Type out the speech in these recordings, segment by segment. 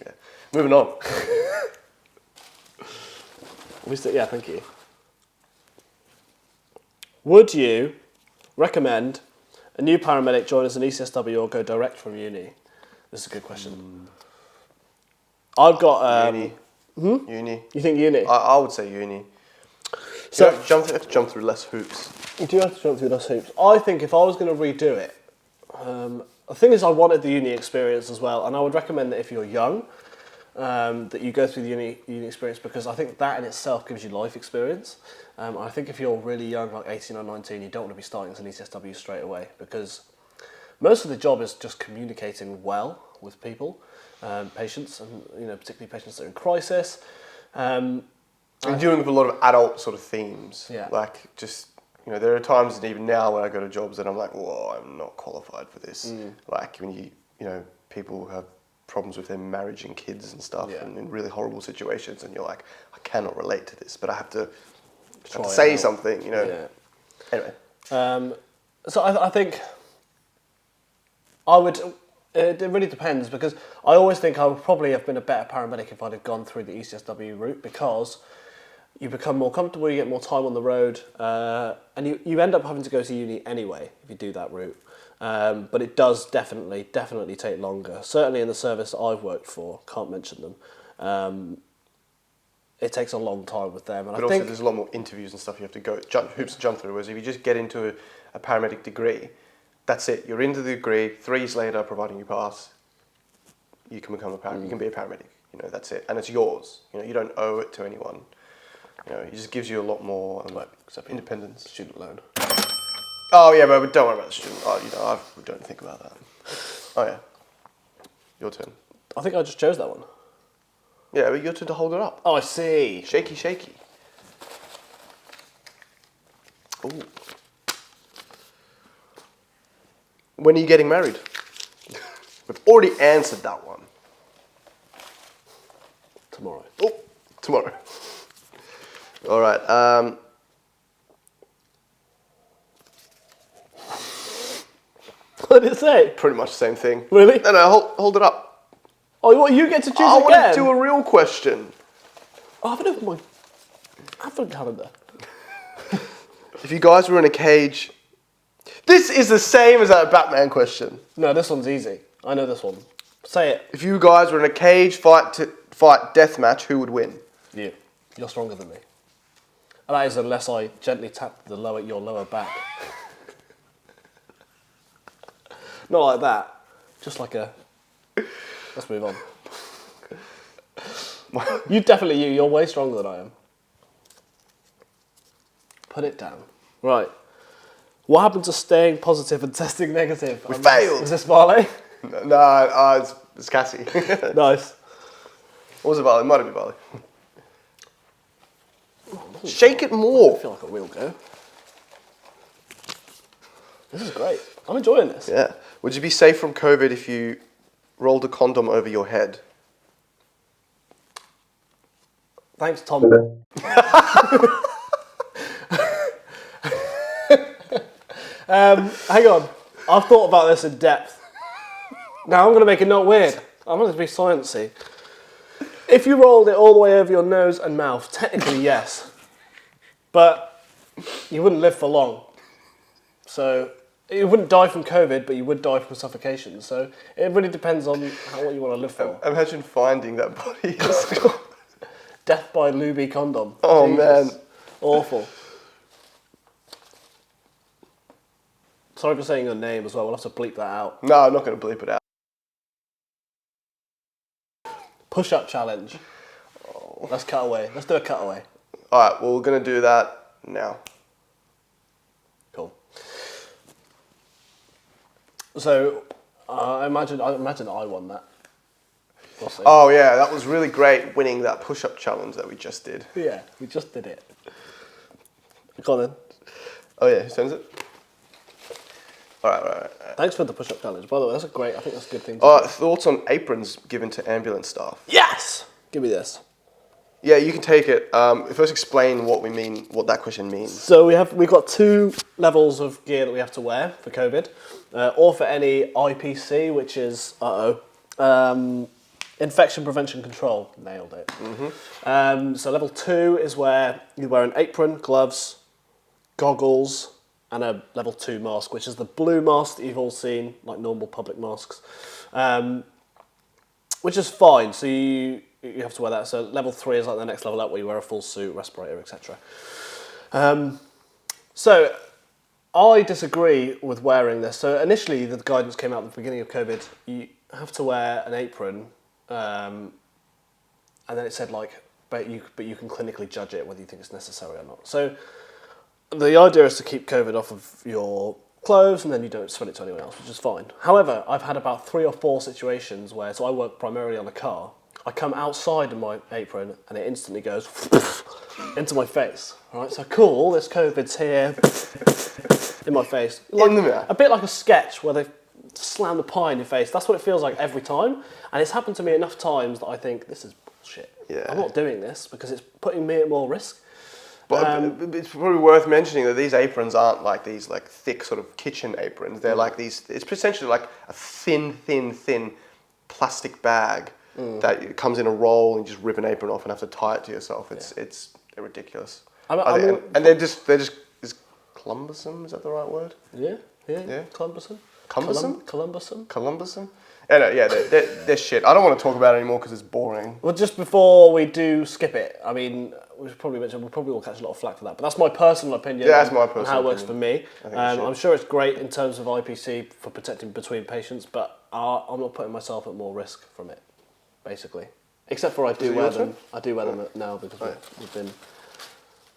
Yeah. Moving on. Yeah, thank you. Would you recommend a new paramedic join as an ECSW or go direct from uni? This is a good question. I've got... uni. Uni. You think uni? I would say uni. So You have to jump through less hoops. you do have to jump through those hoops. I think if I was going to redo it, the thing is I wanted the uni experience as well, and I would recommend that if you're young, that you go through the uni experience, because I think that in itself gives you life experience. I think if you're really young, like 18 or 19, you don't want to be starting as an ECSW straight away, because most of the job is just communicating well with people, patients, and particularly patients that are in crisis. I'm dealing with a lot of adult sort of themes. Yeah. Like just, there are times, and even now when I go to jobs, that I'm like, whoa, I'm not qualified for this. Like when people have problems with their marriage and kids and stuff, and in really horrible situations, and you're like, I cannot relate to this, but I have to say something, Yeah. Anyway. So I think I would. It really depends, because I always think I would probably have been a better paramedic if I'd have gone through the ECSW route, because you become more comfortable, you get more time on the road, and you end up having to go to uni anyway if you do that route. But it does definitely take longer. Certainly in the service that I've worked for, can't mention them. It takes a long time with them, and but also there's a lot more interviews and stuff you have to hoops to jump through. Whereas if you just get into a paramedic degree, that's it. You're into the degree. 3 years later, providing you pass, you can become a paramedic. You can be a paramedic. That's it, and it's yours. You don't owe it to anyone. It just gives you a lot more independence. Student loan. Oh yeah, but don't worry about the student. I don't think about that. Oh yeah, your turn. I think I just chose that one. Yeah, but your turn to hold it up. Oh, I see. Shaky, shaky. Ooh. When are you getting married? We've already answered that one. Tomorrow. Oh, tomorrow. All right. What did it say? Pretty much the same thing. Really? No, hold it up. Oh, what, you get to choose I again? want to do a real question. I haven't opened my advent calendar. If you guys were in a cage... This is the same as that Batman question. No, this one's easy. I know this one. Say it. If you guys were in a cage fight death match, who would win? You. You're stronger than me. And that is unless I gently tap your lower back. Not like that. Just like a... Let's move on. You're way stronger than I am. Put it down. Right. What happened to staying positive and testing negative? We failed. Is this Barley? No, it's Cassie. Nice. Or was it Barley? It might have been Barley. Shake it more. I feel like a real go. This is great. I'm enjoying this. Yeah. Would you be safe from COVID if you rolled a condom over your head? Thanks, Tom. Hang on. I've thought about this in depth. Now I'm going to make it not weird. I'm going to be sciencey. If you rolled it all the way over your nose and mouth, technically yes. But you wouldn't live for long. So you wouldn't die from COVID, but you would die from suffocation. So it really depends on what you want to live for. Imagine finding that body. Death by Luby condom. Oh, Jesus. man. Awful. Sorry for saying your name as well. We'll have to bleep that out. No, I'm not going to bleep it out. Push-up challenge. Oh. Let's cut away. Let's do a cutaway. All right, well, we're going to do that now. Cool. So, I imagine I won that. We'll see. Oh, yeah, that was really great, winning that push-up challenge that we just did. Yeah, we just did it. Go on then. Oh, yeah, who sends it? All right. Thanks for the push-up challenge. By the way, that's a great. I think that's a good thing. Thoughts on aprons given to ambulance staff? Yes. Give me this. Yeah, you can take it. First, explain what that question means. So we've got 2 levels of gear that we have to wear for COVID, or for any IPC, which is Infection prevention control. Nailed it. So level 2 is where you wear an apron, gloves, goggles, and a level 2 mask, which is the blue mask that you've all seen, like normal public masks, which is fine. So you have to wear that. So level 3 is like the next level up, where you wear a full suit, respirator, etc. So I disagree with wearing this. So initially, the guidance came out at the beginning of COVID. You have to wear an apron, and then it said but you can clinically judge it whether you think it's necessary or not. So the idea is to keep COVID off of your clothes, and then you don't spread it to anyone else, which is fine. However, I've had about 3 or 4 situations where, so I work primarily on a car, I come outside in my apron and it instantly goes into my face. Right, so cool, all this COVID's here in my face. A bit like a sketch where they slam the pie in your face. That's what it feels like every time. And it's happened to me enough times that I think, this is bullshit. Yeah. I'm not doing this because it's putting me at more risk. But it's probably worth mentioning that these aprons aren't like these thick sort of kitchen aprons. They're like these. It's essentially like a thin plastic bag that comes in a roll, and you just rip an apron off and have to tie it to yourself. It's ridiculous. And they're just is cumbersome. Is that the right word? Yeah. Cumbersome. Cumbersome. Yeah, they're shit. I don't want to talk about it anymore because it's boring. Well, just before we do skip it, I mean, we should probably mention, we probably will catch a lot of flack for that, but that's my personal opinion. Yeah, that's my personal on how it works opinion. for me. I'm sure it's great in terms of IPC for protecting between patients, but I'm not putting myself at more risk from it, basically. Except for I do wear them. I do wear them now because we've been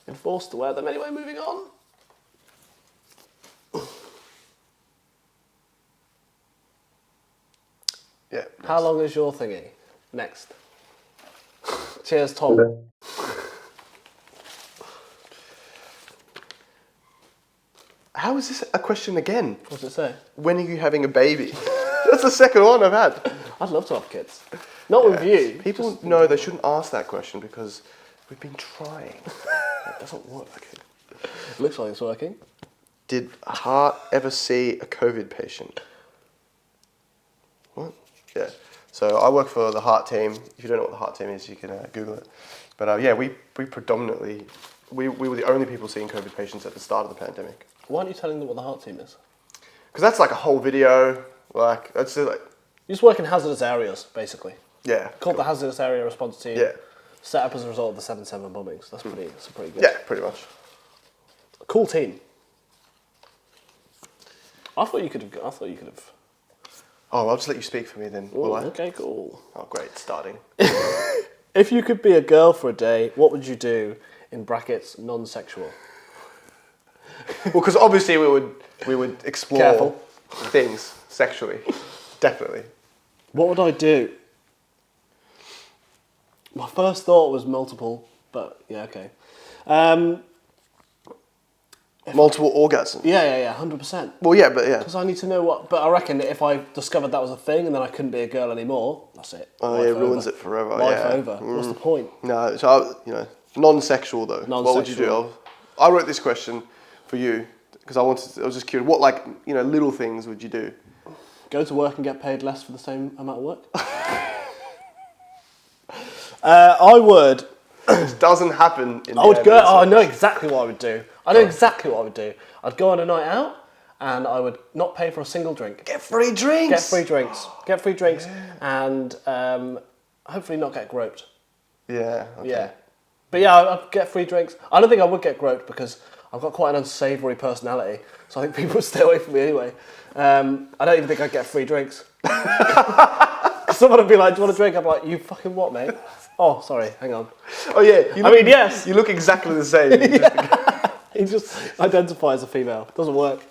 enforced to wear them. Anyway, moving on. Yeah. How long is your thingy? Next. Cheers, Tom. How is this a question again? What's it say? When are you having a baby? That's the second one I've had. I'd love to have kids. Not with you. People know they shouldn't ask that question because we've been trying. It doesn't work. Looks like it's working. Did Hart ever see a COVID patient? What? Yeah. So I work for the Hart team. If you don't know what the Hart team is, you can Google it. But we predominantly, we were the only people seeing COVID patients at the start of the pandemic. Why aren't you telling them what the Hart team is? Because that's like a whole video. That's like. You just work in hazardous areas, basically. Yeah. Called the Hazardous Area Response Team. Yeah. Set up as a result of the 7/7 bombings. That's pretty good. Yeah, pretty much. A cool team. I thought you could have. Oh, I'll just let you speak for me then. Ooh, Will I? okay, cool. Oh, great. Starting. If you could be a girl for a day, what would you do? In brackets, non-sexual. Well, because obviously we would explore Careful. things sexually. Definitely. What would I do? My first thought was multiple, but yeah, okay. Multiple orgasms. Yeah, 100%. Well, yeah, but yeah. Because I need to know what. But I reckon that if I discovered that was a thing and then I couldn't be a girl anymore, that's it. Oh, yeah, it ruins it forever. Life yeah. over. What's the point? No, so non-sexual though. What would you do? I wrote this question for you because I was just curious. What little things would you do? Go to work and get paid less for the same amount of work. I would. It doesn't happen. I would go. Oh, I know exactly what I would do. I'd go on a night out, and I would not pay for a single drink. Get free drinks. And hopefully not get groped. Yeah. Okay. Yeah. But yeah, I'd get free drinks. I don't think I would get groped because I've got quite an unsavoury personality, so I think people would stay away from me anyway. I don't even think I'd get free drinks. Someone would be like, "Do you want a drink?" I'm like, "You fucking what, mate?" Oh, sorry, hang on. Oh yeah, yes. You look exactly the same. He just identifies as a female. Doesn't work.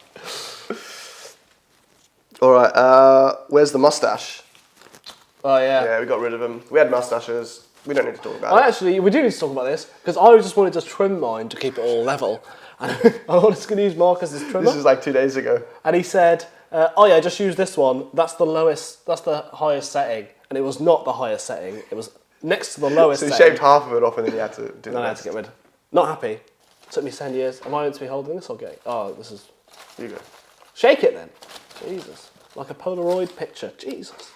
All right, where's the mustache? Oh yeah. Yeah, we got rid of them. We had mustaches. We don't need to talk about it. Actually, we do need to talk about this because I just wanted to trim mine to keep it all level. And I was going to use Marcus's trimmer. This is like 2 days ago. And he said, "Oh yeah, just use this one. That's the lowest. That's the highest setting." And it was not the highest setting. It was next to the lowest. So you setting. shaved half of it off, and then you had to do. No, I had to get rid. Not happy. Took me 10 years. Am I meant to be holding this or getting? Oh, this is. Here you go. Shake it then. Jesus, like a Polaroid picture. Jesus.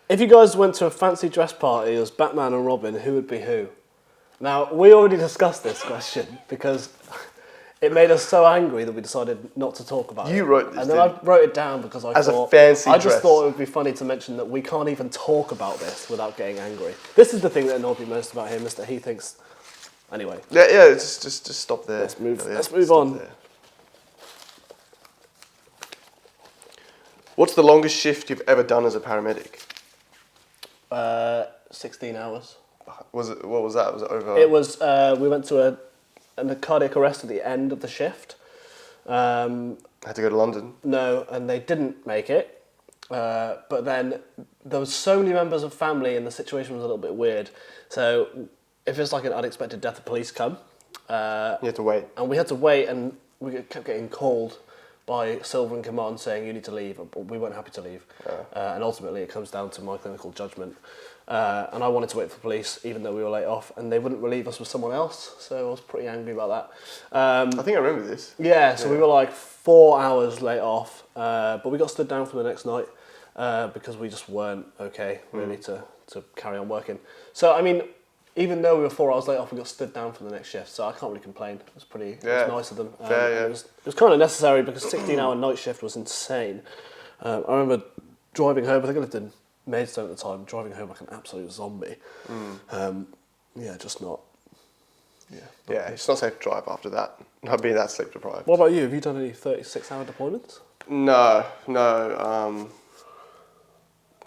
If you guys went to a fancy dress party as Batman and Robin, who would be who? Now, we already discussed this question because it made us so angry that we decided not to talk about it. You wrote this, and then I wrote it down because I As a thought... fancy I just dress. thought it would be funny to mention that we can't even talk about this without getting angry. This is the thing that annoyed me most about him, is that he thinks... Anyway. Yeah, just stop there. Let's move stop on. there. What's the longest shift you've ever done as a paramedic? 16 hours. What was that? Was it over? It was, we went to a cardiac arrest at the end of the shift. Had to go to London. No, and they didn't make it. But then there was so many members of family and the situation was a little bit weird. So if it's like an unexpected death, the police come. You had to wait. And we had to wait, and we kept getting called by Silver and Command saying you need to leave, but we weren't happy to leave. And ultimately it comes down to my clinical judgment. And I wanted to wait for the police, even though we were late off, and they wouldn't relieve us with someone else, so I was pretty angry about that. I think I remember this. Yeah, so we were like 4 hours late off, but we got stood down for the next night because we just weren't okay, really, to carry on working. So, I mean, even though we were 4 hours late off, we got stood down for the next shift, so I can't really complain. It was it was nice of them. It was kind of necessary because 16-hour night shift was insane. I remember driving home, I think I lived in Maidstone at the time, driving home like an absolute zombie. Just not... Yeah, it's not safe to drive after that. Not being that sleep deprived. What about you? Have you done any 36-hour deployments? No.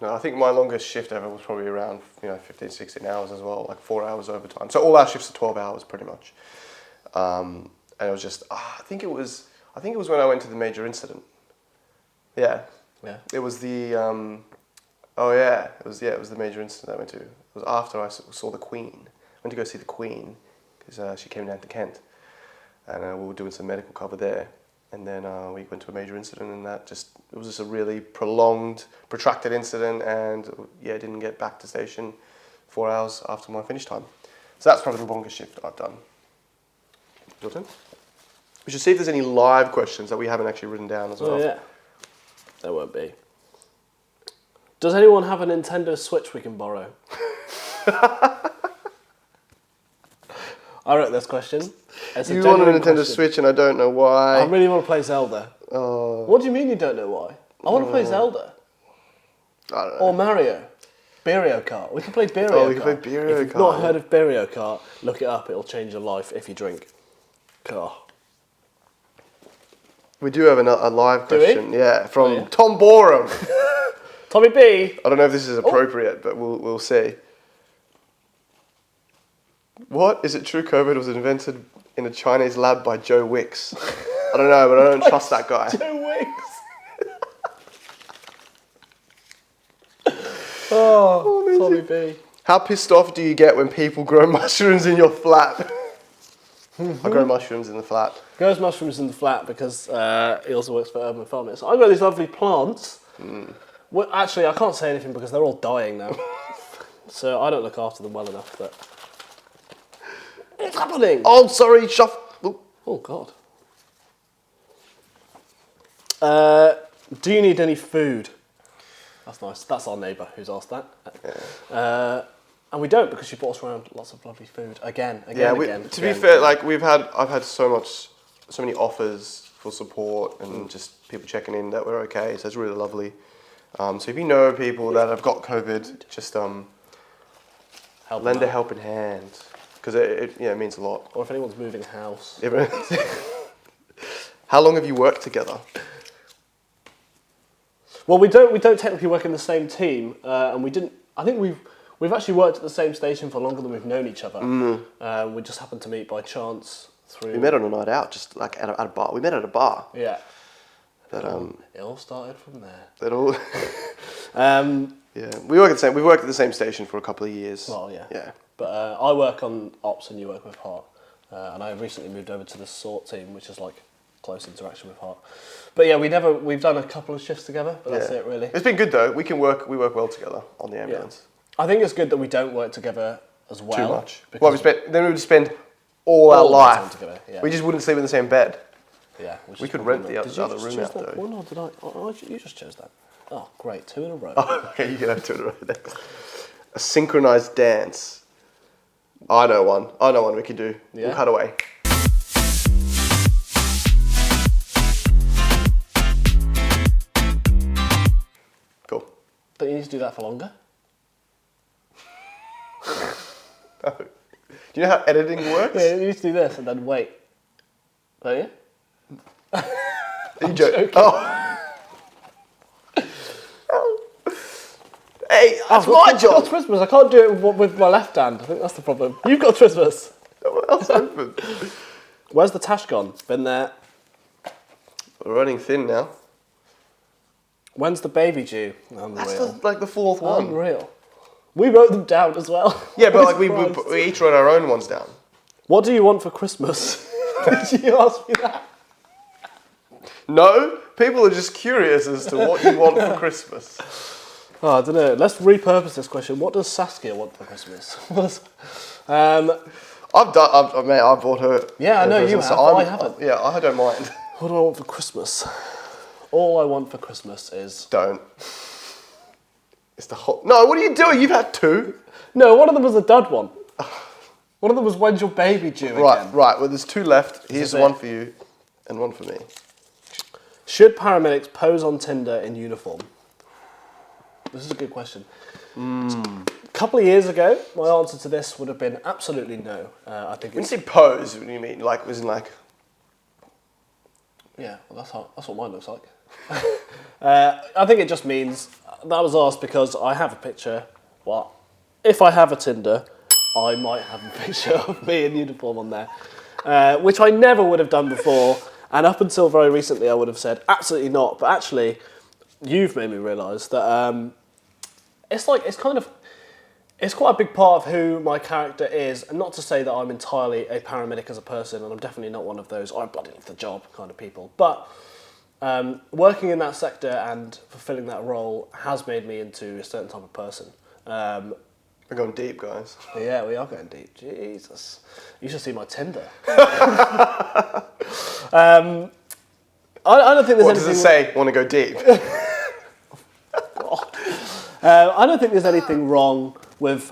I think my longest shift ever was probably around 15, 16 hours as well, like 4 hours overtime. So all our shifts are 12 hours pretty much. And it was just, I think it was when I went to the major incident. Yeah. It was the, it was the major incident I went to. It was after I saw the Queen. I went to go see the Queen because she came down to Kent. And we were doing some medical cover there. And then we went to a major incident, and it was just a really prolonged, protracted incident, and didn't get back to station 4 hours after my finish time. So that's probably the longest shift I've done. Your turn? We should see if there's any live questions that we haven't actually written down as well. Oh, yeah. There won't be. Does anyone have a Nintendo Switch we can borrow? I wrote this question. You want a Nintendo Switch and I don't know why. I really want to play Zelda. Oh. What do you mean you don't know why? I want to play Zelda. I don't know. Or Mario. Beerio Kart. We can play Beerio Kart. Oh, we can play Beerio Kart. If you've not heard of Beerio Kart, look it up. It'll change your life if you drink. Oh. We do have a live question. Do we? Yeah, from Tom Borum. Tommy B. I don't know if this is appropriate, but we'll see. What? Is it true COVID was invented in a Chinese lab by Joe Wicks? I don't know, but I don't trust that guy. Joe Wicks. Oh, Tommy B. How pissed off do you get when people grow mushrooms in your flat? I grow mushrooms in the flat. Grows mushrooms in the flat because he also works for Urban Farming. So I've got these lovely plants. Well, actually, I can't say anything because they're all dying now. So I don't look after them well enough. But what's happening? Oh, sorry, Oh, God. Do you need any food? That's nice. That's our neighbour who's asked that. And we don't, because she brought us around lots of lovely food. Again. To be fair, like I've had so many offers for support and just people checking in that we're okay. So it's really lovely. So if you know people that have got COVID, just lend a helping hand, because it means a lot. Or if anyone's moving house. How long have you worked together? Well, we don't technically work in the same team, and we didn't. I think we've actually worked at the same station for longer than we've known each other. We just happened to meet by chance through. We met on a night out, just like at a bar. We met at a bar. Yeah. But it all started from there. It all. Yeah, we work at the same. We worked at the same station for a couple of years. Well, yeah. Yeah. But I work on ops, and you work with Heart, and I recently moved over to the SORT team, which is like close interaction with Heart. But yeah, we've done a couple of shifts together, but that's it really. It's been good though. We work well together on the ambulance. I think it's good that we don't work together as well. Too much. Well, we would spend all our life together. Yeah. We just wouldn't sleep in the same bed. Yeah. We could rent the other room out though. Well, no, did I? You just chose that. Oh, great. 2 in a row. Oh, okay, you can have 2 in a row then. A synchronized dance. I know one we can do. Yeah? We'll cut away. Cool. Don't you need to do that for longer? No. Do you know how editing works? Yeah, you need to do this and then wait. Don't you? Are you joking? Oh. Hey, that's my job. I've got Christmas. I can't do it with my left hand. I think that's the problem. You've got Christmas. What else happened? Where's the tash gone? Been there. We're running thin now. When's the baby due? Unreal. That's like the 4th one. Unreal. We wrote them down as well. Yeah, but like we each wrote our own ones down. What do you want for Christmas? Did you ask me that? No, people are just curious as to what you want for Christmas. Oh, I don't know. Let's repurpose this question. What does Saskia want for Christmas? I've bought her. Yeah, I know you have. So I haven't. Yeah, I don't mind. What do I want for Christmas? All I want for Christmas is... Don't. It's the whole... No, what are you doing? You've had 2. No, one of them was a dud one. One of them was when's your baby due again? Right. Well, there's 2 left. Here's one for you and one for me. Should paramedics pose on Tinder in uniform? This is a good question. A couple of years ago, my answer to this would have been absolutely no. I think When you say pose, what do you mean? Like, was in like... Yeah, well, that's what mine looks like. I think it just means... That was asked because I have a picture. What? If I have a Tinder, I might have a picture of me in uniform on there, which I never would have done before. And up until very recently, I would have said absolutely not. But actually, you've made me realise that it's quite a big part of who my character is. And not to say that I'm entirely a paramedic as a person, and I'm definitely not one of those I bloody love the job kind of people. But working in that sector and fulfilling that role has made me into a certain type of person. We're going deep, guys. Yeah, we are going deep. Jesus. You should see my Tinder. I don't think there's anything... What does it say? Want to go deep? God. I don't think there's anything wrong with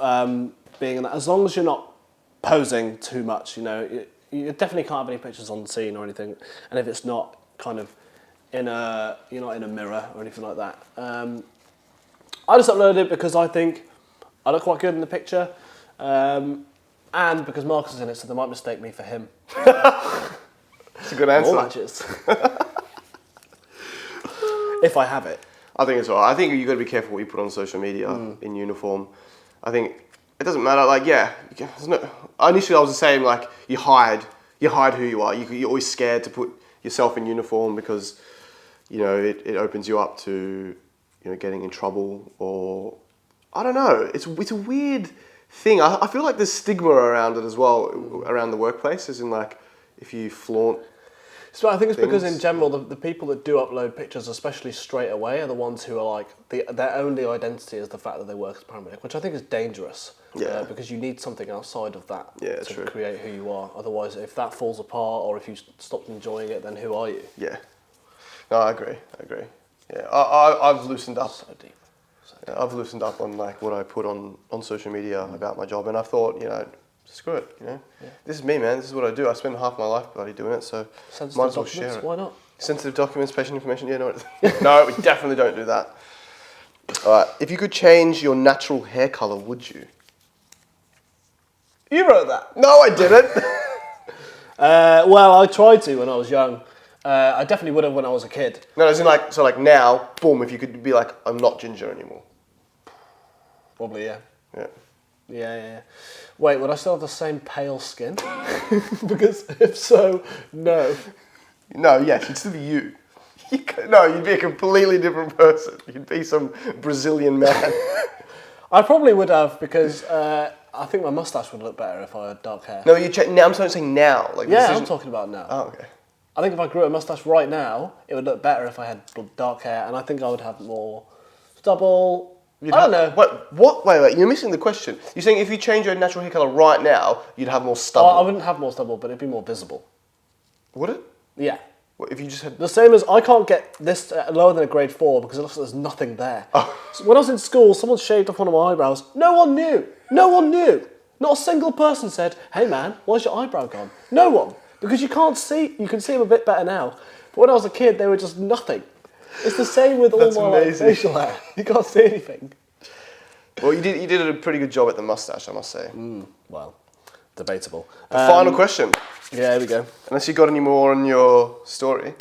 being in that. As long as you're not posing too much, you definitely can't have any pictures on the scene or anything. And if it's not kind of you're not in a mirror or anything like that. I just uploaded it because I think I look quite good in the picture, and because Marcus is in it, so they might mistake me for him. That's a good answer. All matches. If I have it. I think it's all right. I think you've got to be careful what you put on social media in uniform. I think it doesn't matter. Like, initially I was the same. Like, you hide who you are. You're always scared to put yourself in uniform because, it opens you up to, getting in trouble or, I don't know. It's a weird thing. I feel like there's stigma around it as well, around the workplace, as in like, if you flaunt. So I think it's because in general, the people that do upload pictures, especially straight away, are the ones who are like, their only identity is the fact that they work as a paramedic, which I think is dangerous. Yeah. Because you need something outside of that to create who you are. Otherwise, if that falls apart or if you stopped enjoying it, then who are you? Yeah. No, I agree. Yeah, I've loosened up. So deep. Yeah, I've loosened up on like what I put on social media about my job, and I thought, screw it, Yeah. This is me, man. This is what I do. I spend half my life bloody doing it, so Sensitive might as well documents, share it. why not? Sensitive documents, patient information. Yeah, no, no, we definitely don't do that. All right. If you could change your natural hair color, would you? You wrote that. No, I didn't. Well, I tried to when I was young. I definitely would have when I was a kid. No, as in like now, boom. If you could be like, I'm not ginger anymore. Probably, yeah. Yeah. Yeah. Wait, would I still have the same pale skin? Because if so, no. No, yes, you'd still be you. No, you'd be a completely different person. You'd be some Brazilian man. I probably would have because I think my mustache would look better if I had dark hair. No, now I'm saying now. Like yeah, I'm talking about now. Oh, okay. I think if I grew a mustache right now, it would look better if I had dark hair, and I think I would have more stubble. I don't know. What? Wait, you're missing the question. You're saying if you change your natural hair colour right now, you'd have more stubble. I wouldn't have more stubble, but it'd be more visible. Would it? Yeah. What, if you just had... The same as I can't get this lower than a grade 4 because it looks like there's nothing there. Oh. So when I was in school, someone shaved off one of my eyebrows. No one knew. No one knew. Not a single person said, "Hey man, why's your eyebrow gone?" No one. Because you can't see. You can see them a bit better now. But when I was a kid, they were just nothing. It's the same with all my facial hair. You can't see anything. Well, you did a pretty good job at the mustache, I must say. Well, debatable. The final question. Yeah, here we go. Unless you got any more on your story.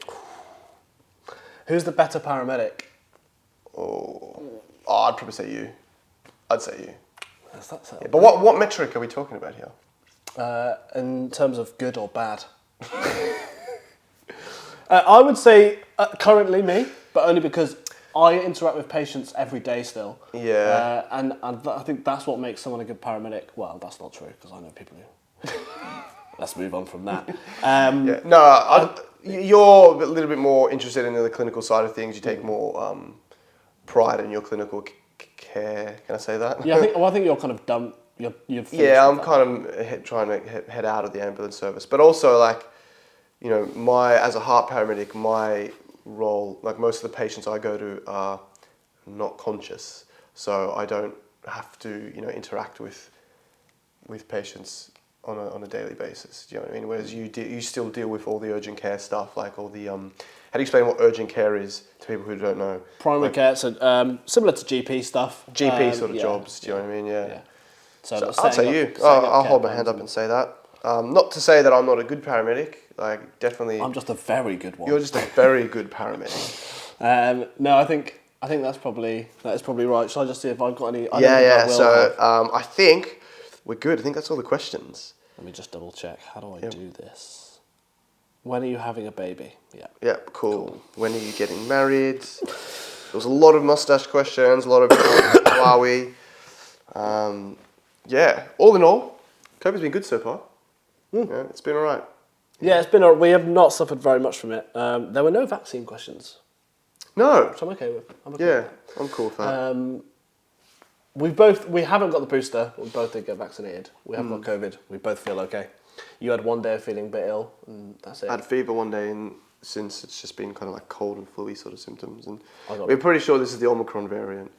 Who's the better paramedic? Oh, I'd probably say you. I'd say you. That's Yeah, but what metric are we talking about here? in terms of good or bad? I would say currently me, but only because I interact with patients every day still. Yeah. And I think that's what makes someone a good paramedic. Well, that's not true, because I know people who... Let's move on from that. Yeah. No, you're a little bit more interested in the clinical side of things. You take more pride in your clinical care. Can I say that? Yeah, I think you're kind of done. You're yeah, I'm kind of trying to head out of the ambulance service. But also, like, you know, as a heart paramedic, my role, like most of the patients I go to are not conscious. So I don't have to, you know, interact with patients on a daily basis. Do you know what I mean? Whereas you still deal with all the urgent care stuff, like all the how do you explain what urgent care is to people who don't know? primary care, so similar to GP stuff. GP sort of jobs. Do you know what I mean? Yeah. So I'd say you. I'll hold my hand up and say that. Not to say that I'm not a good paramedic. Like, definitely. I'm just a very good one. You're just a very good paramedic. No, I think that is probably right. Shall I just see if I've got any? I think we're good. I think that's all the questions. Let me just double check. How do I do this? When are you having a baby? Yeah. Yeah, cool. When are you getting married? There was a lot of mustache questions, a lot of how are we? Yeah, all in all, COVID's been good so far. Yeah, it's been all right. Yeah, we have not suffered very much from it. There were no vaccine questions. No. Which I'm okay with. I'm cool with that. We haven't got the booster. We both did get vaccinated. We haven't got COVID. We both feel okay. You had one day of feeling a bit ill, and that's it. I had fever one day, and since it's just been kind of like cold and flu-y sort of symptoms. And we're pretty sure this is the Omicron variant.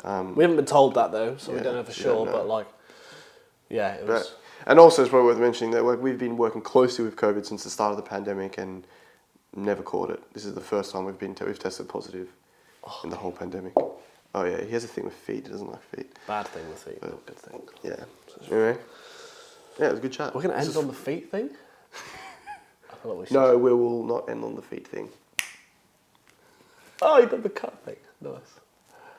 We haven't been told that though, so we don't know for sure. But like, yeah, it was. And also, it's probably worth mentioning that we've been working closely with COVID since the start of the pandemic and never caught it. This is the first time we've tested positive in the whole pandemic. Oh yeah, he has a thing with feet. He doesn't like feet. Bad thing with feet, not good thing. Yeah. Anyway, yeah, it was a good chat. We're gonna end on the feet thing. I feel like we should. No, we will not end on the feet thing. Oh, you did the cut thing. Nice.